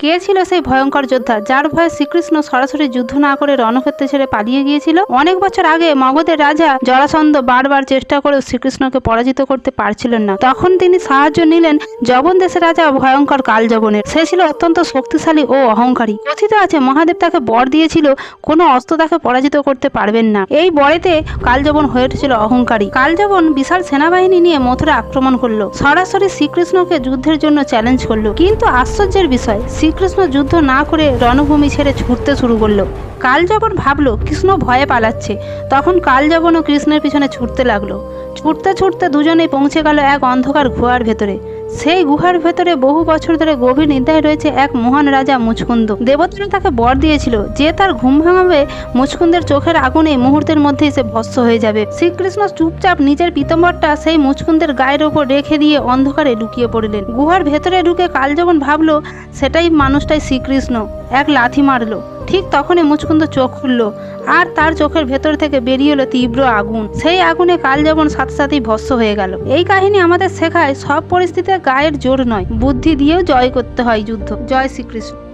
কে ছিল সেই ভয়ঙ্কর যোদ্ধা যার ভয়ে শ্রীকৃষ্ণ সরাসরি যুদ্ধ না করে রণক্ষেত্র ছেড়ে পালিয়ে গিয়েছিল? অনেক বছর আগে মগধের রাজা জরাসন্ধ বারবার চেষ্টা করেও শ্রীকৃষ্ণকে পরাজিত করতে পারছিলেন না। তখন তিনি সাহায্য নিলেন যবন দেশের রাজা ভয়ঙ্কর কালযবনের। সে ছিল অত্যন্ত শক্তিশালী ও অহংকারী। কথিত আছে মহাদেব তাকে বর দিয়েছিল কোনো অস্ত্র তাকে পরাজিত করতে পারবেন না। এই বরেতে কালযবন হয়ে উঠেছিল অহংকারী। কালযবন বিশাল সেনাবাহিনী নিয়ে মথুরা আক্রমণ করলো, সরাসরি শ্রীকৃষ্ণকে যুদ্ধের জন্য চ্যালেঞ্জ করলো। কিন্তু আশ্চর্যের বিষয়, শ্রীকৃষ্ণ যুদ্ধ না করে রণভূমি ছেড়ে ছুটতে শুরু করলো। কালযবন ভাবলো কৃষ্ণ ভয়ে পালাচ্ছে। তখন কালযবনও কৃষ্ণের পিছনে ছুটতে লাগলো। ছুটতে ছুটতে দুজনেই পৌঁছে গেল এক অন্ধকার গুহার ভেতরে। সেই গুহার ভেতরে বহু বছর ধরে গভীর নিদ্রায় রয়েছে এক মহান রাজা মুচকুন্দ। দেবতারা তাকে বর দিয়েছিল যে তার ঘুম ভাঙাবে মুচকুন্দের চোখের আগুনে মুহূর্তের মধ্যেই সে ভস্ম হয়ে যাবে। শ্রীকৃষ্ণ চুপচাপ নিজের পীতাম্বরটা সেই মুচকুন্দের গায়ের ওপর রেখে দিয়ে অন্ধকারে লুকিয়ে পড়লেন। গুহার ভেতরে ঢুকে কালযবন ভাবলো সেটাই মানুষটাই শ্রীকৃষ্ণ। এক লাথি মারলো। ঠিক তখনই মুচকুন্দ চোখ খুললো আর তার চোখের ভেতর থেকে বেরিয়ে এলো তীব্র আগুন। সেই আগুনে কালযবন সাথে সাথেই ভস্ম হয়ে গেল। এই কাহিনী আমাদের শেখায় সব পরিস্থিতিতে গায়ের জোর নয়, বুদ্ধি দিয়েও জয় করতে হয় যুদ্ধ। জয় শ্রীকৃষ্ণ।